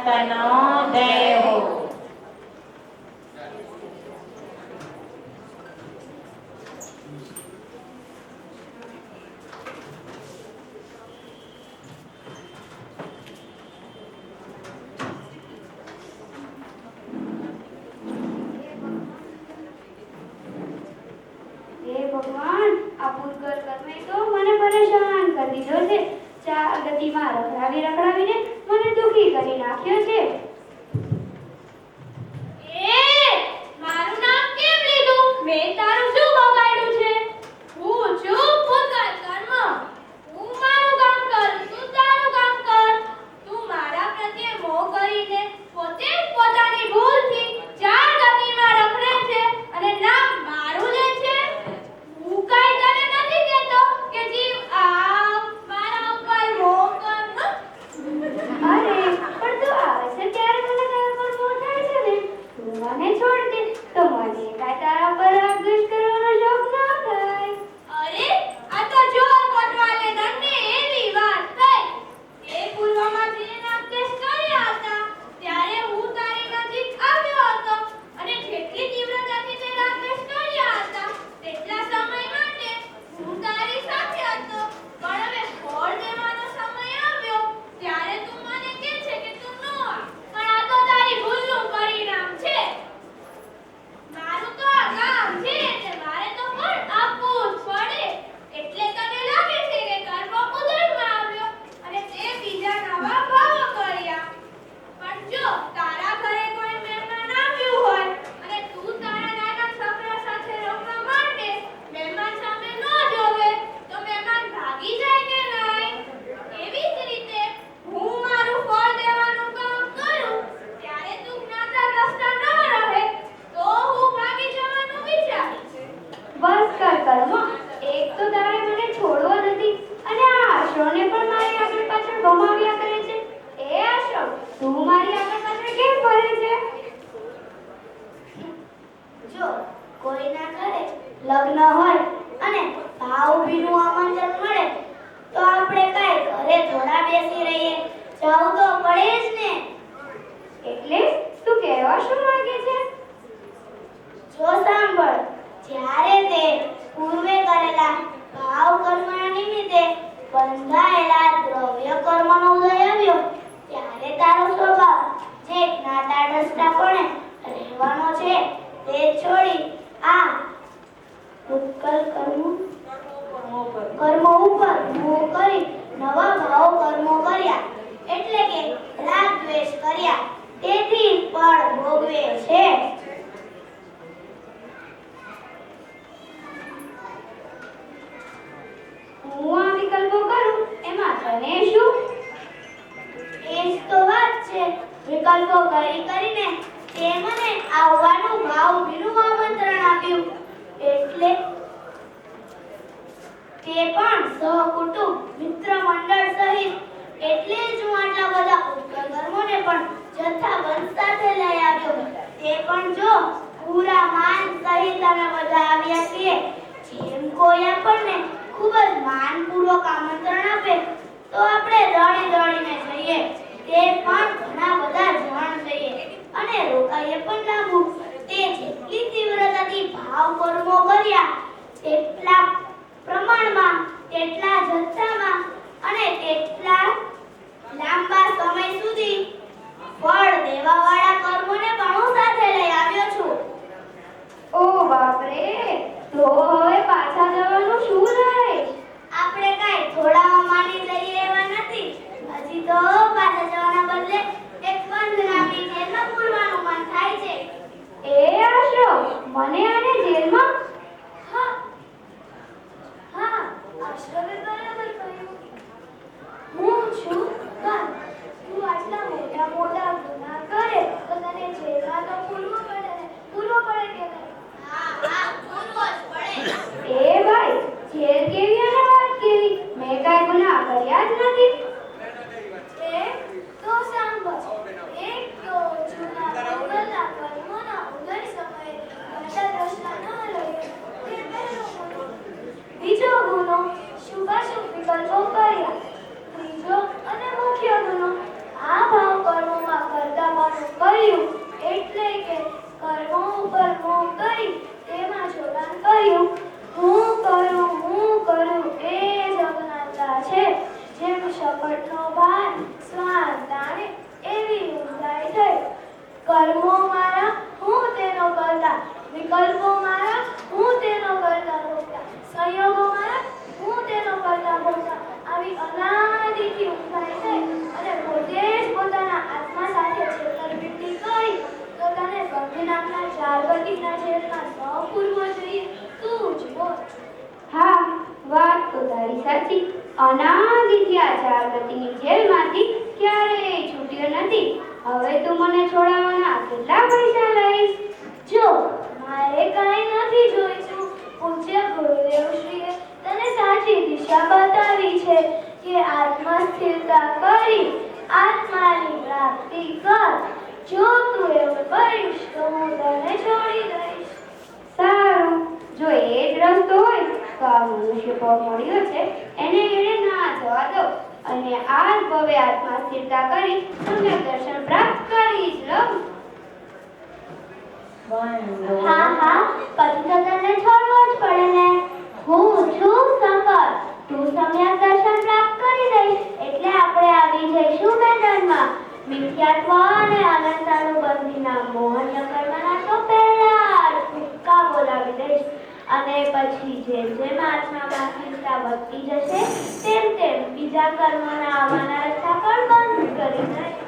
ભક્તનો જય હો. ભગવાન, આ ભૂતગર કર્મે તો મને પરેશાન કરી દીધો છે. ચાર ગતિમાં રખડાવીને મને દુખી કરી નાખ્યો છે. મારું નામ કેમ લીધું? મેં તારું શું બગાડ્યું છે? હું છું ભૂતગર કર્મ. હું મારું કામ કરું, તું તારું કામ કર. તું મારા પ્રત્યે મોહ કરીને પોતે જ પોતાની ભૂલથી ચાર ગતિમાં રખડે છે અને નામ મારું લે છે. હું કાંઈ તને નથી કહેતો કે જીવ મારા ઉપર મોહ કર. અરે પણ તું આવે છે ત્યારે મને તારા પર મોહ થાય છે ને. તું મને છોડ દે તો મને કાંઈ તારા પર રાગ દ્વેષ કરવાનો શોખ ના થાય. અરે આ તો જોર કોટવાલે દંડે એવી વાત થઈ. એ પૂર્વમાં જે નામદેશ કર્યા હતા ત્યારે હું તારી નજીક આવ્યો હતો અને જેટલી તીવ્રતાથી તે નામદેશ કર્યા હતા તેટલા સમય માટે હું તારી સાથે હતો. પણ હવે ફળ દેવાનો સમય આવ્યો ત્યારે તું મને કહે છે કે તું ન આવ. પણ આ તો તારી ભૂલનું પરિણામ છે. મારું તો આ કામ છે એટલે મારે તો ફળ આપવું જ પડે. એટલે તને લાગે છે કે કર્મ ઉદયમાં આવ્યો અને તે બીજા નવા ભાવો કર્યા. પણ જો તારા ઘરે કોઈ મહેમાન આવ્યું હોય અને તું તારા નાના છોકરા સાથે રમવા માટે મહેમાન સામે ન જોવે તો મહેમાન ભાગી જાય કે નહીં? એવી જ રીતે હું મારું ફળ દેવાનું કામ કરું ત્યારે તું જ્ઞાતાગ્રસ્ત ન રહે તો હું ભાગી જવાનું વિચારીશ. બસ કર કર્મ. એક તો તારે મને છોડવો નથી અને આ આશ્રમને પણ મારી આગળ પાછળ ભમાવ્યા કરે છે. એ આશ્રમ, તું મારી આગળ પાછળ કેમ ફરે છે? જો કોઈના ઘરે લગ્ન હોય અને ભાવભીનું આમંત્રણ મળે તો આપણે કાંઈ ઘરે થોડા બેસી રહીએ, જવું તો પડે જ ને. એટલે તું કહેવા શું માંગે છે? જો સાંભળ, જ્યારે તે પૂર્વે કરેલા ભાવ કર્મના નિમિત્તે બંધાયેલા દ્રવ્ય કર્મનો ઉદય આવ્યો ત્યારે તારો સ્વભાવ જે જ્ઞાતાદ્રષ્ટાપણે રહેવાનો છે તે છોડી આ ભૂતકાળ કર્મો ઉપર મોહ કરી નવા ભાવ કર્મો કર્યા એટલે કે રાગ દ્વેષ કર્યા. તેથી ફળ ભોગવે છે. હું આ વિકલ્પો કરું એમાં તને શું? એ જ તો વાત છે. વિકલ્પો કરીને તે મને આવવાનું ભાવભીનું આમંત્રણ આપ્યું એટલે તે પણ સહકુટુંબ મિત્ર મંડળ સહિત. એટલે જ હું આટલા બધા ઉત્કળ કર્મોને પણ જથ્થાબંધ સાથે લઈ આવ્યો. તે પણ જો પૂરા માન સહિત અમે બધા આવ્યા છીએ. જેમ કોઈ આપણને ખૂબ જ માનપૂર્વક આમંત્રણ આપે તો આપણે દોડીને જઈએ. તે પણ ઘણા બધા જણ જઈએ અને રોકાઈએ પણ લાગુ. તે જેટલી તીવ્રતાથી ભાવ કર્મો કર્યા તેટલા પ્રમાણમાં, તેટલા જથ્થામાં અને તેટલા લાંબા સમય સુધી ફળ દેવાવાળા કર્મોને પણ હું સાથે લઈ આવ્યો છું. ઓ બાપ રે, તો હવે પાછા જવાનું શું રહે? આપણે કાંઈ થોડામાં માની લઈએ એવા નથી. હજી તો પાછા જવાના બદલે એક બંધ નામની જેલમાં પૂરવાનું મન થાય છે. એ આશ્રમ, મને આને જેલમાં? હા, આશ્રમે બરાબર કહ્યું. હું છું બંધ. તું આટલા કર્મો મારા હું તેનો કરતા, વિકલ્પો મારા હું તેનો કરતા ભોગતા, સંયોગો મારા હું તેનો કરતા ભોગતા. આવી અનાદિથી ઊંઘાઈ થઈ અને પોતે જ પોતાના આત્મા સાથે છેતરપિંડી કરી પોતાને ગંભીર નામના ચારગતિના જેલમાં ન પૂરવો જોઈએ. તું જ બોલ. હા, વાત તો તારી સાચી. અનાદિથી આ ચારગતિની જેલમાંથી ક્યારેય છૂટ્યો નથી. હવે તું મને છોડાવવાના કેટલા પૈસા લઈશ? જો મારે કાંઈ નથી જોઈતું. પૂજ્ય ગુરુદેવશ્રીએ તને સાચી દિશા બતાવી છે કે આત્મા સ્થિરતા કરી આત્માની પ્રાપ્તિ કર. જો તું એવું કરીશ તો હું તને છોડી દઈશ. સારું, જો એ જ રસ્તો હોય તો આ મનુષ્ય ભાવ મળ્યો છે એને એણે ના જવા દો અને આ જ ભવે આત્મા સ્થિરતા કરી સમ્યક દર્શન પ્રાપ્ત કરી જ લઉં. હા હા, પછી તો તને છોડવો જ પડે ને. હું છું શંકર, તું સમ્યક દર્શન પ્રાપ્ત કરી દઈશ એટલે આપણે આવી જઈશું મેદાનમાં. મિથ્યાત્વ અને અનંતાનુબંધીના મોહન્ય કર્મના તો પહેલા જ ભૂક્કા બોલાવી દઈશ અને પછી જેમ જેમ આત્મામાં સ્થિરતા વધતી જશે તેમ તેમ બીજા કર્મોના આવવાના રસ્તા પણ બંધ કરી દઈશ.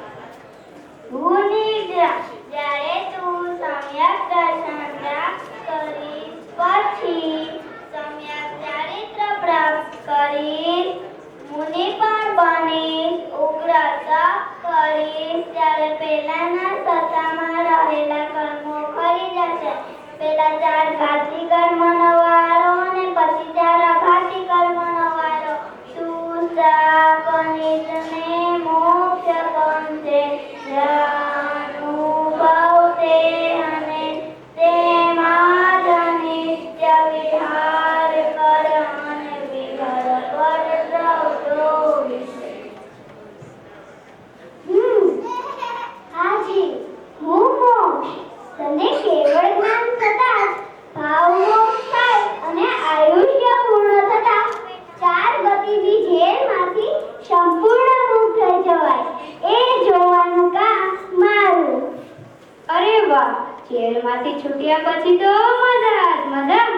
જ્યારે તું સમ્યક દર્શન પ્રાપ્ત કરીશ પછી સમ્યક ચારિત્ર પ્રાપ્ત કરીશ, મુનિ પણ બનીશ, ઉગ્ર તપ કરીશ, ત્યારે પેલાના સત્તામાં રહેલા કર્મો ખરી જશે. પેલા 4 ઘાતી કર્મનો વારો અને પછી 4 અઘાતી કર્મનો વારો. તું શાપનિતને મોક્ષ ગમશે અનુભવશે અને તેમાં જ નિત્ય વિહાર કર અને વિહર વર્તવતો વિશે. હાજી, હું મોક્ષ તને કેવળ જ્ઞાન થતાં જ ભાવ મોક્ષ થાય અને આયુષ્ય પૂર્ણ થતાં 4 ગતિની જેલમાંથી સંપૂર્ણ મુક્ત થઈ જવાય. એ જોવાનું કામ મારું. અરે વાહ, જેલમાંથી છૂટ્યા પછી તો મજા જ મજા.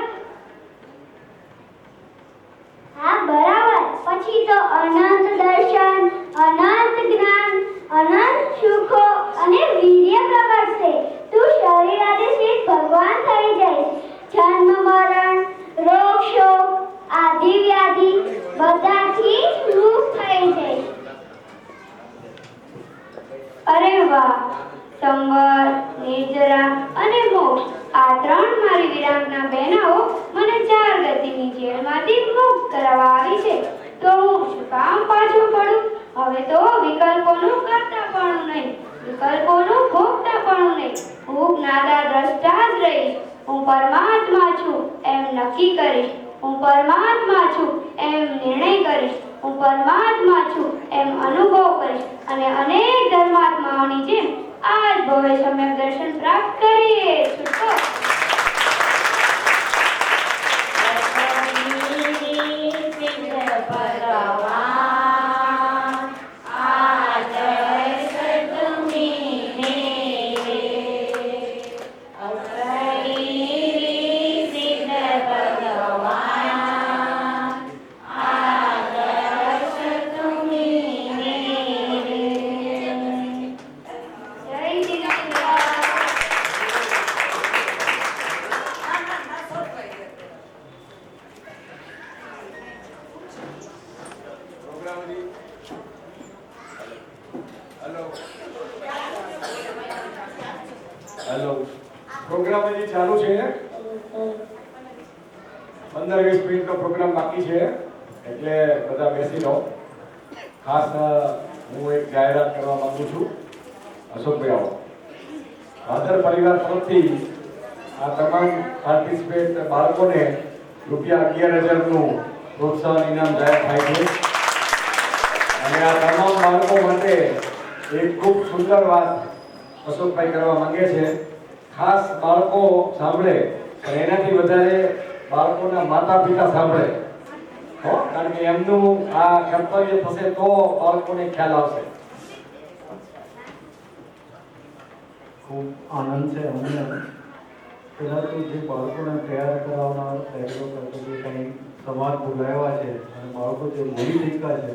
હા બરાબર, પછી તો અનંત દર્શન, અનંત જ્ઞાન, અનંત સુખો અને વીર્ય પ્રગટશે. તું શરીર આદિ ભગવાન થઈ જઈશ. જન્મ મરણ રોગ શોક આદિ વ્યાધિ બધાથી મુક્ત થઈ જઈશ. અરે વાહ, સંવર, નિર્જરા અને મોક્ષ આ 3 મારી વિરાટના બહેનાઓ મને 4 ગતિની જેલમાંથી મુક્ત કરાવવા આવી છે તો હું શું કામ પાછું પડું? હવે તો વિકલ્પોનું કરતાપણું નહીં, વિકલ્પોનું ભોગતાપણું નહીં. હું જ્ઞાતા દ્રષ્ટા જ રહીશ. હું પરમાત્મા છું એમ નક્કી કરીશ. હું પરમાત્મા છું એમ નિર્ણય કરીશ. હું પરમાત્મા છું એમ અનુભવ કરીશ અને અનેક ધર્માત્માઓની જેમ આજ ભવે સમ્યક દર્શન પ્રાપ્ત કરીએ છૂટકો. હેલો, પ્રોગ્રામ હજી ચાલુ છે. 15-20 મિનિટનો પ્રોગ્રામ બાકી છે એટલે બધા બેસી લો. ખાસ હું એક જાહેરાત કરવા માંગુ છું. અશોકભાઈ આવો. ભાદર પરિવાર તરફથી આ તમામ પાર્ટિસિપેટ બાળકોને ₹11,000નું પ્રોત્સાહન ઇનામ જાહેર થાય છે અને આ તમામ બાળકો માટે એક ખૂબ સુંદર વાત અશોકભાઈ કરવા માંગે છે. ખાસ બાળકો સાંભળે પણ એનાથી વધારે બાળકોના માતા પિતા સાંભળે કારણ કે એમનું આ કર્તવ્ય થશે તો બાળકોને ખ્યાલ આવશે. ખૂબ આનંદ છે અમને. પહેલાં તો જે બાળકોને તૈયાર કરાવનાર તૈયારીઓ કરતો જે કંઈ સમાજ બોલાવ્યા છે અને બાળકો જે બોલી શીખ્યા છે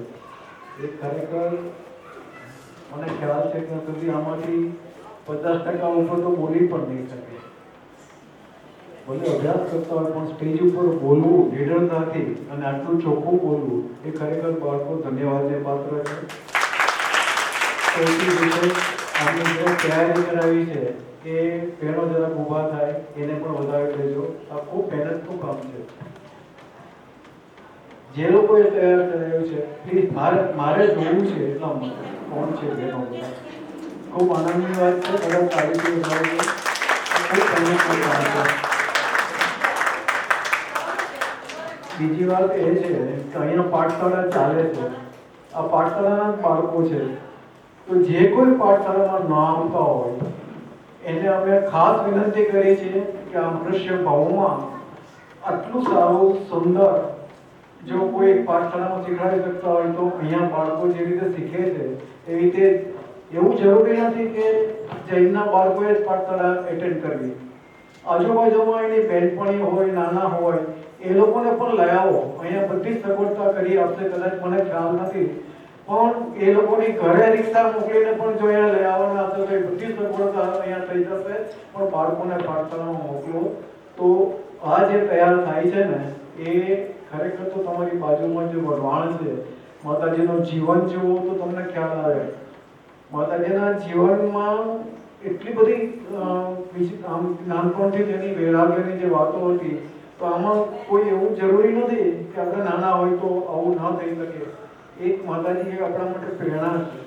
એ ખરેખર મને ખ્યાલ છે કે સુધી આમાંથી 50% ઉપર તો બોલી પણ નહીં શકે. ભલે અભ્યાસ કરતા હોય પણ સ્ટેજ ઉપર બોલવું નિડરતાથી અને આટલું ચોખ્ખું બોલવું એ ખરેખર બાળકો ધન્યવાદને પાત્ર છે. સૌથી વિશેષ આની જે તૈયારી કરાવી છે એ બહેનો જરાક ઊભા થાય એને પણ વધારે લેજો. આ ખૂબ મહેનતનું કામ છે. જે લોકોએ તૈયાર કરાવ્યું છે પ્લીઝ મારે જોવું છે એટલા માટે કોણ છે બહેનો બધા. ખૂબ આનંદની વાત છે. બધા તારીખો વધારે ખૂબ મહેનતનું કામ છે. બીજી વાત એ છે કે અહીંયા પાઠશાળા ચાલે છે. આ પાઠશાળાના બાળકો છે તો જે કોઈ પાઠશાળામાં ન આવતા હોય એને અમે ખાસ વિનંતી કરી છે કે આ મનુષ્ય ભાવમાં આટલું સારું સુંદર જો કોઈ પાઠશાળામાં શીખવાડી શકતા હોય તો અહીંયા બાળકો જે રીતે શીખે છે એ રીતે એવું જરૂરી નથી કે જૈનના બાળકોએ જ પાઠશાળા એટેન્ડ કરવી. આજુબાજુમાં એની બહેનપણી હોય નાના હોય એ લોકોને પણ લઈ આવો. અહીંયા બધી જ સગવડતા કરી આપશે. કદાચ મને ખ્યાલ નથી પણ એ લોકોની ઘરે રિક્ષા મોકલીને પણ જો અહીંયા લઈ આવવાના હશે તો એ બધી સગવડતા અહીંયા થઈ જશે. પણ બાળકોને પાઠશાળામાં મોકલો તો આ જે તૈયાર થાય છે ને એ ખરેખર તો તમારી બાજુમાં જે વઢવાણ છે માતાજીનું જીવન જુઓ તો તમને ખ્યાલ આવે. માતાજીના જીવનમાં એટલી બધી નાનપણથી તેની વૈરાગ્યની જે વાતો હતી તો આમાં કોઈ એવું જરૂરી નથી કે આપણે નાના હોય તો આવું ન થઈ શકે. એક માતાજી આપણા માટે પ્રેરણા છે.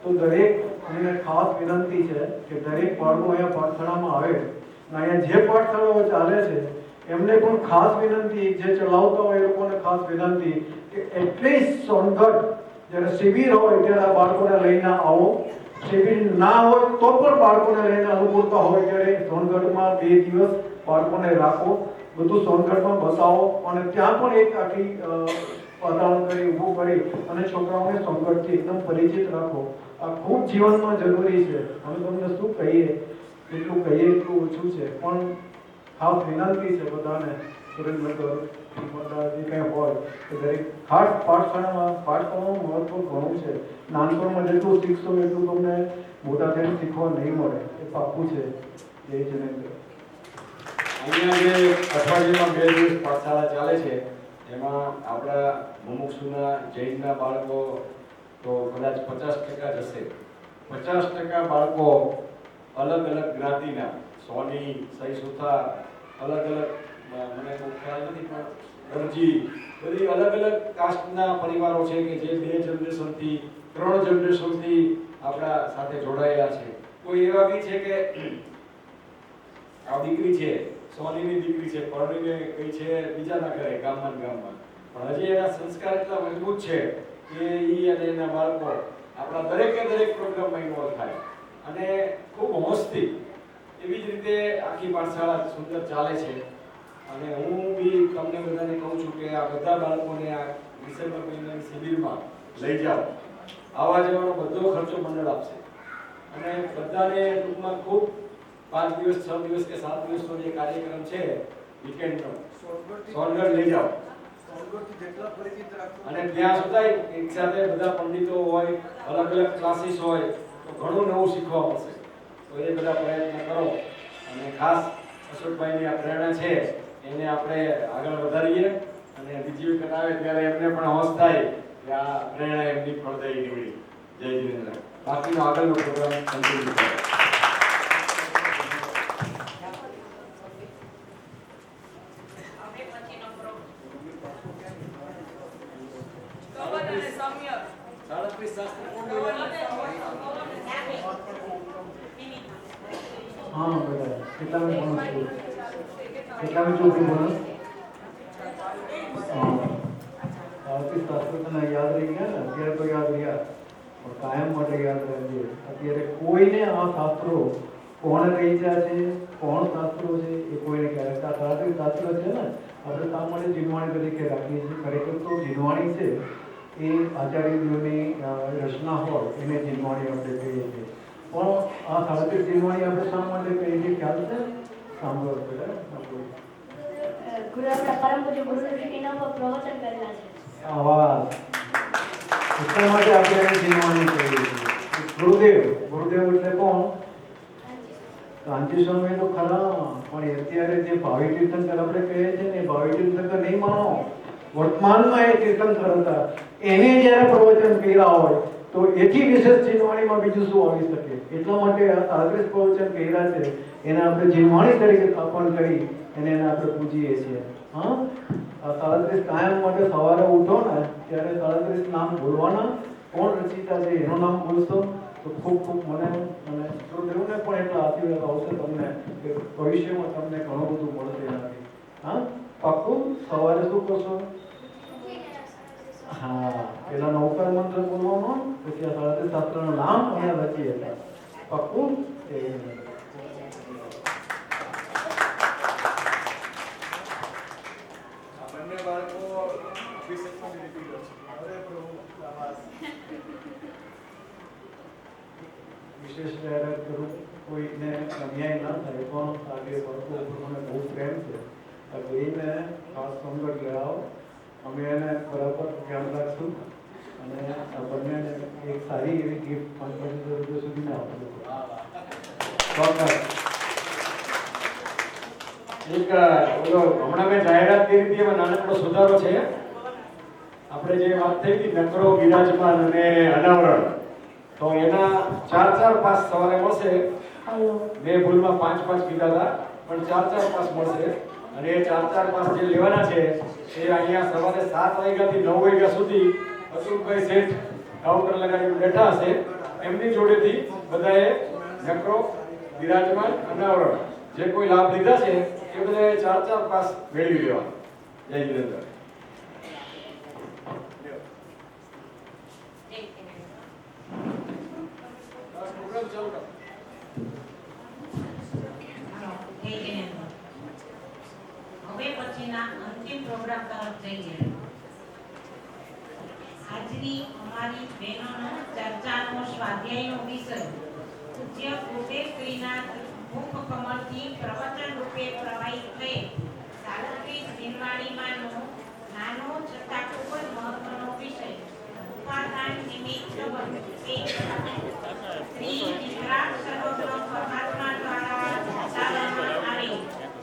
તો દરેક અમને ખાસ વિનંતી છે કે દરેક બાળકો અહીંયા પાઠશાળામાં આવે અને અહીંયા જે પાઠશાળાઓ ચાલે છે એમને પણ ખાસ વિનંતી, જે ચલાવતા હોય એ લોકોને ખાસ વિનંતી કે એટલીસ્ટ સોનગઢ જ્યારે શિબિર હોય ત્યારે આ બાળકોને લઈને આવો. શિબિર ના હોય તો પણ બાળકોને લઈને અનુકૂળતા હોય ત્યારે સોનગઢમાં 2 દિવસ બાળકોને રાખો. બધું સોનગઢમાં બતાવો અને ત્યાં પણ એક આખી વાતાવરણ કરી ઊભું કરી અને છોકરાઓને સોનગઢથી એકદમ પરિચિત રાખો. આ ખૂબ જીવનમાં જરૂરી છે. અમે તમને શું કહીએ, એટલું કહીએ એટલું ઓછું છે. પણ ખાસ વિનંતી છે બધાને સુરેન્દ્રનગર જે કંઈ હોય કે દરેક ખાસ પાઠશાળાનું મહત્વ ઘણું છે. નાનપણમાં જેટલું શીખશો એટલું તમને મોટા થઈને શીખવા નહીં મળે એ પાક્કું છે. જય જિનેન્દ્ર. અહીંયા જે અઠવાડિયામાં 2 દિવસ પાઠશાળા ચાલે છે એમાં આપણા મુમુક્ષુના જૈનના બાળકો તો કદાચ 50% જ હશે. 50% બાળકો અલગ અલગ જ્ઞાતિના, સોની, સહીસુથા, અલગ અલગ મને બહુ ખ્યાલ નથી પણ દરજી, બધી અલગ અલગ કાસ્ટના પરિવારો છે કે જે 2 જનરેશનથી 3 જનરેશનથી આપણા સાથે જોડાયેલા છે. કોઈ એવા બી છે કે આ દીકરી છે સોનીની દીકરી છે, પરણીને કઈ છે બીજાના ઘરે ગામમાં પણ હજી એના સંસ્કાર એટલા મજબૂત છે કે ઈ અને એના બાળકો આપણા દરેક પ્રોગ્રામમાં ઇન્વોલ્વ થાય અને ખૂબ હોંશથી એવી જ રીતે આખી પાઠશાળા સુંદર ચાલે છે. અને હું બી તમને બધાને કહું છું કે આ બધા બાળકોને આ ડિસેમ્બર મહિનાની શિબિરમાં લઈ જાઓ. આવવા જવાનો બધો ખર્ચો મંડળ આપશે અને બધાને ટૂંકમાં ખૂબ 5 દિવસ 6 દિવસ કે 7 દિવસનો જે કાર્યક્રમ છે વીકેન્ડનો સોનગઢ લઈ જાઓ અને ત્યાં સુધા એક સાથે બધા પંડિતો હોય, અલગ અલગ ક્લાસીસ હોય તો ઘણું નવું શીખવા મળશે. તો એ બધા પ્રયત્ન કરો અને ખાસ અશોકભાઈની આ પ્રેરણા છે એને આપણે આગળ વધારીએ અને બીજી વખત આવે ત્યારે એમને પણ હોશ થાય કે આ પ્રેરણા એમની ફળદાયી નીવડી. જય જિનેન્દ્ર. બાકીનો આગળનો પ્રોગ્રામ કન્ટિન્યુ કરો. हाँ बेटा कितना में बोनस कितना में जो भी बोनस आपकी शास्त्र तो नहीं याद रही गया ना અત્યારે તો યાદ રહ્યા પણ કાયમ માટે યાદ રહેજે. અત્યારે કોઈને આ શાસ્ત્રો કોણ રચ્યા છે, કોણ શાસ્ત્રો છે એ કોઈને ક્યારેક આ શાસ્ત્ર છે ને આપણે શા માટે જીનવાણી તરીકે રાખીએ છીએ. ખરેખર તો જીનવાણી છે એ આચાર્યની રચના હોય એને જીનવાણી આપણે કહીએ છીએ. પણ આ સાડત્રીસ જીવવાની આપણે શા માટે કહીએ છીએ ખ્યાલ છે? સાંભળો પહેલા ગુરુ આપણા પરમ પૂજ્ય ગુરુદેવ એના પર પ્રવચન કરેલા છે. આવાજ એટલા માટે આપણે એને જીવવાની કહીએ છીએ. ગુરુદેવ એટલે કોણ? કાંચી સ્વામી તો ખરા, પણ અત્યારે જે ભાવિ તીર્થંકર આપણે કહીએ છીએ ને, ભાવિ તીર્થંકર નહીં માનો, વર્તમાનમાં એ તીર્થંકર હતા. એને જ્યારે પ્રવચન કર્યા હોય તો એથી વિશેષ જીવવાણીમાં બીજું શું આવી શકે? એટલા માટે આ 33 પ્રવચન કર્યા છે, એને આપણે જીવવાણી તરીકે સ્થાપન કરી એને આપણે પૂજીએ છીએ. હા, આ 33 કાયમ માટે સવારે ઉઠો ને ત્યારે 33 નામ બોલવાના. કોણ રચિતા છે એનું નામ બોલશો તો ખૂબ ખૂબ મને અને ગુરુદેવને પણ એટલા આશીર્વાદ આવશે તમને કે ભવિષ્યમાં તમને ઘણું બધું મળશે એનાથી. હા, પાક્કું સવારે શું કરશો? હા, પેલા નૌકર મંત્ર બોલવાનો, પછી આ 33 શાસ્ત્રનું નામ અને રચિતા. પાક્કું? વિશેષ જાહેરાત કરું, કોઈને અન્યાય ના થાય, પણ આજે બાળકો ઉપર મને બહુ પ્રેમ છે. આ બેને ખાસ સંગત લેવાઓ, અમે એને બરાબર ધ્યાન રાખશું અને આ બંનેને એક સારી એવી ગિફ્ટ 5,000 રૂપિયા સુધીને આપશું. એક હમણાં મેં જાહેરાત કરી હતી, એમાં નાનકડો સુધારો છે. આપણે જે વાત થઈ હતી નકરો, બિરાજમાન અને અનાવરણ, તો એના 4 પાસ સવારે મળશે. મેં ભૂલમાં 5 કીધા હતા, પણ 4 પાસ મળશે. અને એ 4 પાસ જે લેવાના છે એ અહીંયા સવારે 7 વાગ્યાથી 9 વાગ્યા સુધી અતુલભાઈ શેઠ કાઉન્ટર લગાવીને બેઠા હશે. એમની જોડેથી બધાએ નકરો, બિરાજમાન, અનાવરણ જે કોઈ લાભ લીધા છે એ બધાએ 4 પાસ મેળવી લેવા. જય જીનેન્દ્ર. હવે પછીના અંતિમ પ્રોગ્રામ તરફ જઈએ. આજની અમારી બહેનોનો ચર્ચાનો સ્વાધ્યાયનો વિષય પૂજ્ય કોટેશ્વરીના મુખ કમળથી પ્રવચન રૂપે પ્રવાહિત થઈ 37 દિનવાણીમાંનો નાનો છતાં ખૂબ જ મહત્વનો વિષય ઉપાદાન નિમિત્ત શ્રી વિતરાગ સર્વગ્ર પરમાત્મા દ્વારા બતાવવામાં આવી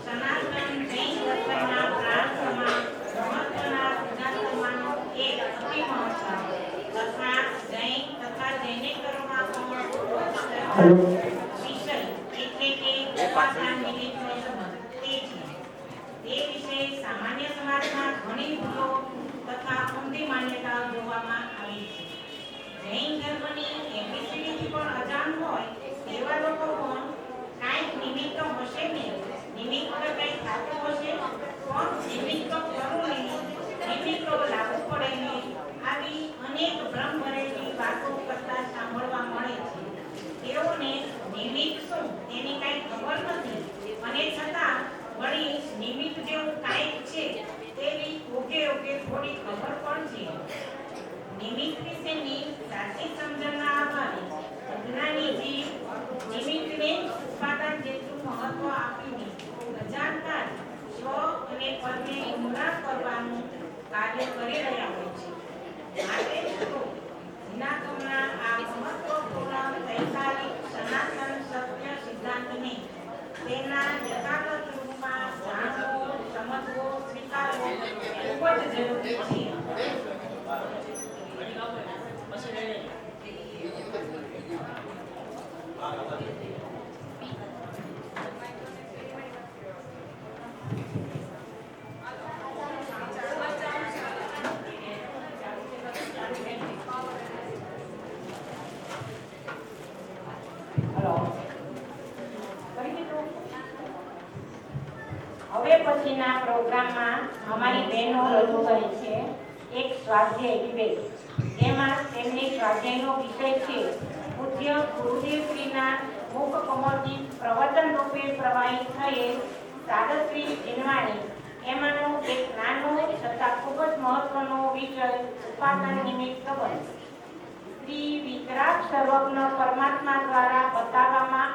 સનાતન જૈન દર્શનના પ્રાણ સમાન મહત્વના સિદ્ધાંતોમાંનો એક અતિ મહત્વ તથા જૈન તથા જૈનેતરોમાં પણ વિષય એટલે કે ઉપાદાન નિમિત્તનો સંબંધ તે છે. તે વિશે સામાન્ય સમાજમાં ઘણી ભૂલો તથા ઊંધી માન્યતાઓ જોવામાં આવી છે. જૈન ધર્મની એબીસીડીથી પણ અજાણ હોય તેવા લોકો પણ કાંઈક નિમિત્ત હશે નહીં, નિમિત્ત કંઈક થતું હશે પણ નિમિત્ત કરવું નહીં, નિમિત્તો લાગુ પડે નહીં, આવી અનેક ભ્રમ ભરેલી વાતો કરતા સાંભળવા મળે છે. તેઓને નિમિત્ત શું તેની કાંઈ ખબર નથી અને છતાં વળી નિમિત્ત જેવું કાંઈક છે તેવી ઓકે થોડી ખબર પણ છે. નિમિત્ત વિશેની સાચી સમજણના અભાવે અજ્ઞાની જીવ નિમિત્તને ઉપાદાન જેટલું મહત્વ આપીને અજાણતા સ્વ અને પરને ગુમરાહ કરવાનું કાર્ય કરી રહ્યા હોય છે. માટે જૂનાગમના આ મહત્વપૂર્ણ વૈચારિક સનાતન સત્ય સિદ્ધાંતને તેના યથાર્થ રૂપમાં જાણવો, સમજવો, સ્વીકારવો ખૂબ જ જરૂરી છે. હવે પછીના પ્રોગ્રામમાં અમારી બહેનો રજૂ કરે છે એક સ્વાધ્યાય વિવેક. એમાં તેમની સ્વાધ્યાયનો વિષય છે પૂજ્ય ગુરુદેવશ્રીના મુખ કમળથી પ્રવચન રૂપે પ્રવાહિત થયેલ 37 દિનવાણી. એમાંનો એક નાનો છતાં ખૂબ જ મહત્વનો વિષય ઉપાદાન નિમિત્ત સંબંધ. શ્રી વિતરાગ સર્વજ્ઞ પરમાત્મા દ્વારા બતાવવામાં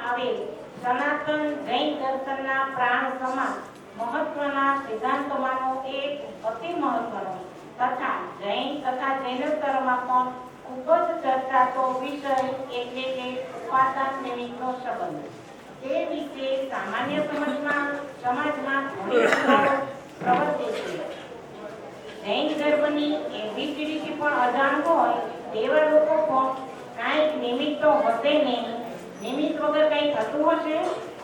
સનાતન જૈન દર્શનના પ્રાણ સમાન મહત્વના સિદ્ધાંતોમાંનો એક અતિ મહત્વનો તથા જૈન તથા જૈનેતરમાં પણ ખૂબ જ ચર્ચાતો વિષય એટલે કે ઉપાદાન નિમિત્તનો સંબંધ. તે વિશે સામાન્ય સમાજમાં ઘણી શંકાઓ પ્રવર્તે છે. જૈન ધર્મની એબીસીડીથી પણ અજાણ હોય તેવા લોકો પણ કાંઈક નિમિત્ત તો હશે નહીં. નિમિત્ત વગર કંઈ થતું હશે?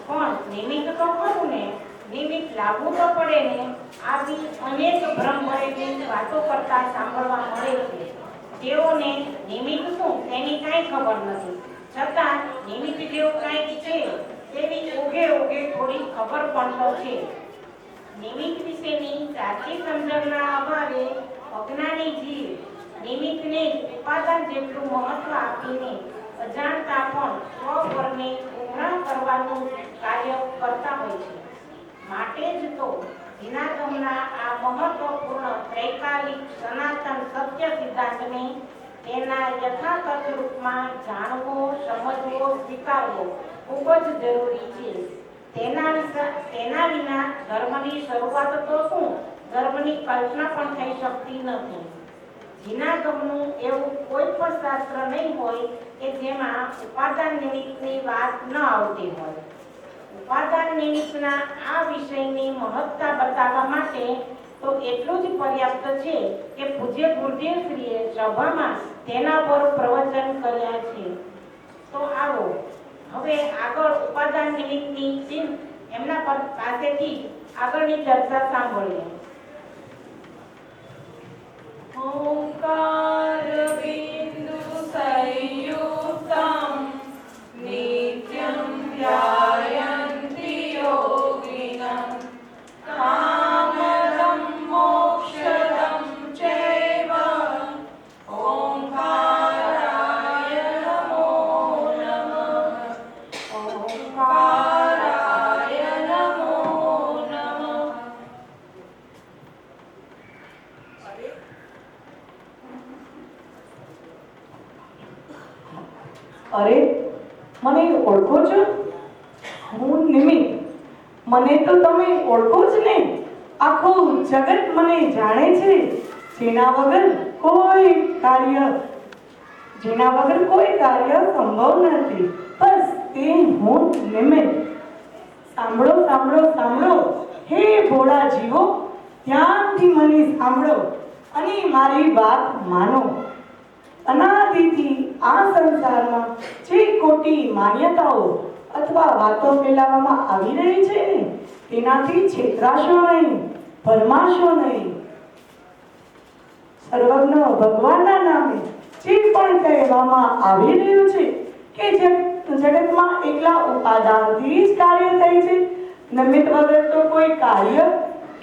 પણ નિમિત્ત તો ખરું ને, નિમિત્ત લાવવું તો પડે ને. આવી અનેક ભ્રમ ભરેલી વાતો કરતા સાંભળવા મળે છે. તેઓને નિમિત્ત શું તેની કાંઈ ખબર નથી, છતાં નિમિત્ત જેવું કાંઈક છે તેની ઓઘે થોડી ખબર પણ તો છે. નિમિત્ત વિશેની સાચી સમજણના અભાવે અજ્ઞાની જીવ નિમિત્તને જ ઉપાદાન જેટલું મહત્વ આપીને અજાણતા પણ સ્વપરને ઉઘરાણ કરવાનું કાર્ય કરતા હોય છે. માટે જ તો જીનાગમના આ મહત્વપૂર્ણ ત્રૈકાલિક સનાતન સત્ય સિદ્ધાંતને તેના યથાર્થ રૂપમાં જાણવો, સમજવો, સ્વીકારવો ખૂબ જ જરૂરી છે. તેના વિના ધર્મની શરૂઆત તો શું, ધર્મની કલ્પના પણ થઈ શકતી નથી. જીનાગમનું એવું કોઈ પણ શાસ્ત્ર નહીં હોય કે જેમાં ઉપાદાન નિમિત્તની વાત ન આવતી હોય. ઉપાદાન નિમિત્તના આ વિષયની મહત્તા બતાવવા માટે તો એટલું જ પર્યાપ્ત છે કે પૂજ્ય ગુરુદેવશ્રીએ સભામાં તેના પર પ્રવચન કર્યા છે. તો આવો હવે આગળ ઉપાદાન નિમિત્તની ચિંત એમના પાસેથી આગળની ચર્ચા સાંભળીએ. ઓંકાર બિંદુ સંયુક્તમ નિત્યમ ધ્યાયન્તિ યોગિનઃ કામદં મોક્ષદં ચૈવ ઓંકારાય નમો નમઃ. ઓંકારાય નમો નમઃ. અરે મને ઓળખો છો? હું નિમિત્ત. મને તો તમે ઓળખો જ નહીં. આખું જગત મને જાણે છે. જેના વગર કોઈ કાર્ય સંભવ નથી. બસ તે હું નિમિત્ત. સાંભળો સાંભળો સાંભળો હે ભોળા જીવો, ધ્યાનથી મને સાંભળો અને મારી વાત માનો. અનાદિથી આ સંસારમાં જે ખોટી માન્યતાઓ અથવા વાતો ફેલાવવામાં આવી રહી છે ને, તેનાથી છેતરાશો નહીં, ભરમાશો નહીં. સર્વજ્ઞ ભગવાનના નામે જે પણ કહેવામાં આવી રહ્યું છે કે જગતમાં એકલા ઉપાદાનથી જ કાર્ય થાય છે, નિમિત્ત વગર તો કોઈ કાર્ય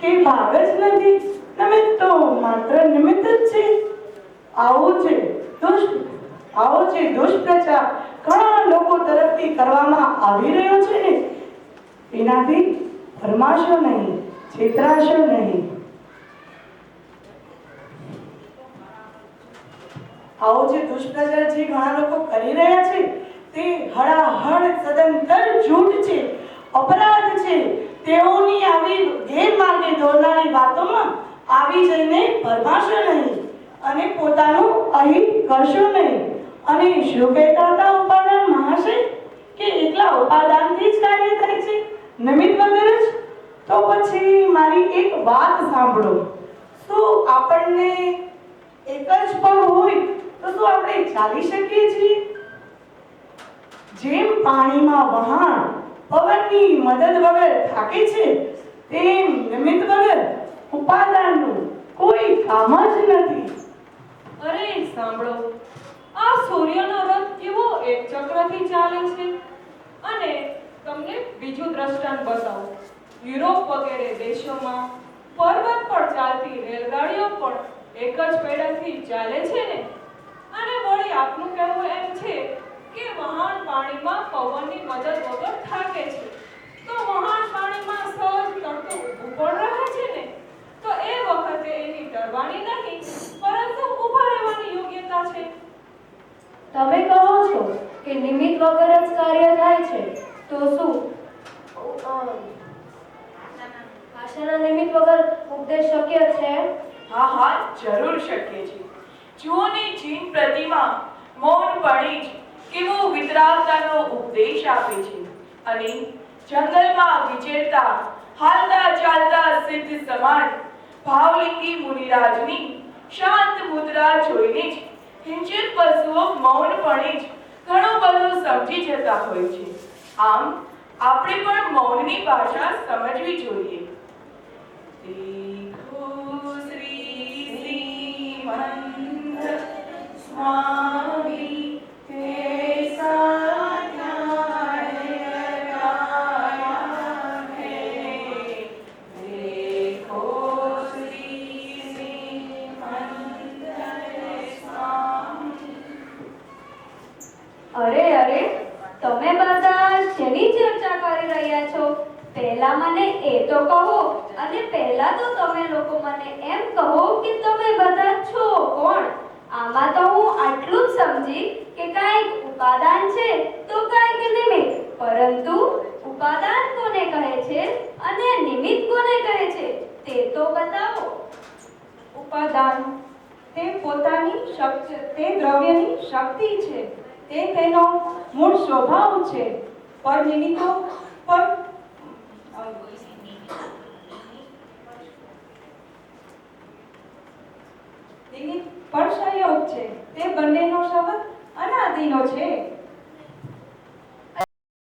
કે ભાગ જ નથી. નિમિત્ત તો માત્ર નિમિત્ત જ છે. આવો છે દુષ્પ્રચાર ઘણા લોકો તરફથી કરવામાં આવી રહ્યો છે ને, તેનાથી ભરમાશો નહીં, છેતરાશો નહીં. આવો જે દુષ્પ્રચાર જે ઘણા લોકો કરી રહ્યા છે તે હળાહળ સદંતર જૂઠ છે, અપરાધ છે. તેઓની આવી ગેરમાર્ગે દોરનારી વાતોમાં આવી જઈને ભરમાશો નહીં અને પોતાનું અહિત કરશો નહીં. અને શું કહેતા હતા ઉપાદાન મહાશય કે એકલા ઉપાદાનથી જ કાર્ય થાય છે, નિમિત્ત વગર જ? તો પછી મારી એક વાત સાંભળો. શું આપણને એક જ પગ હોય તો શું આપણે ચાલી શકીએ છીએ? જેમ પાણીમાં વહાણ પવનની મદદ વગર થાકે છે, તેમ નિમિત્ત વગર ઉપાદાનનું કોઈ કામ જ નથી. અરે સાંભળો, આ સૂર્યનો રથ કેવો એક ચક્રથી ચાલે છે. અને તમને બીજું દ્રષ્ટાંત બતાવું. યુરોપ વગેરે દેશોમાં પર્વત પર ચાલતી રેલગાડીઓ પણ એક જ પેડાથી ચાલે છે ને. અને વળી આપનું કહેવું એમ છે કે વહાણ પાણીમાં પવનની મદદ વગર થાકે છે, તો વહાણ પાણીમાં સહજ તરતું ઊભું પણ રહે છે ને. તો એ વખતે એની ડરવાની નહીં, પરંતુ ઊભા રહેવાની યોગ્યતા છે. તમે કહો છો કે નિમિત્ત વગર જ કાર્ય થાય છે, તો તો શું ભાષાના નિમિત્ત વગર ઉપદેશ શક્ય છે? હા હા જરૂર શક્ય છે. જુઓ ને ચીન પ્રતિમા મૌનપણે જ કેવો વિતરાગતાનો ઉપદેશ આપે છે અને જંગલમાં વિચરતા હાલતા ચાલતા સિદ્ધ સમાન ભાવલિંગી મુનિરાજની શાંત મુદ્રા જોઈને જ હિંસક પશુઓ મૌનપણે જ ઘણું બધું સમજી જતા હોય છે. આમ આપણે પણ મૌનની ભાષા સમજવી જોઈએ. દેખો શ્રી શ્રીમંત સ્વામી कैसा न्याय गाया है, देखो श्री श्रीमंत स्वामी. અરે અરે, તમે બધા શેની ચર્ચા કરી રહ્યા છો? પહેલા મને એ તો કહો, અને પહેલા તો તમે લોકો મને એમ કહો કે તમે બધા છો કોણ? આમાં તો હું આટલું જ સમજી કે કાંઈક ઉપાદાન છે તો કાંઈક નિમિત્ત, પરંતુ ઉપાદાન કોને કહે છે અને નિમિત્ત કોને કહે છે તે તો બતાવો. ઉપાદાન તે પોતાની શક્તિ, તે દ્રવ્યની શક્તિ છે, તે તેનો મૂળ સ્વભાવ છે. પર નિમિત્તો પર નિમિત્ત પર સંયોગ છે. તે બંનેનો શબ્દ અનાદિનો છે.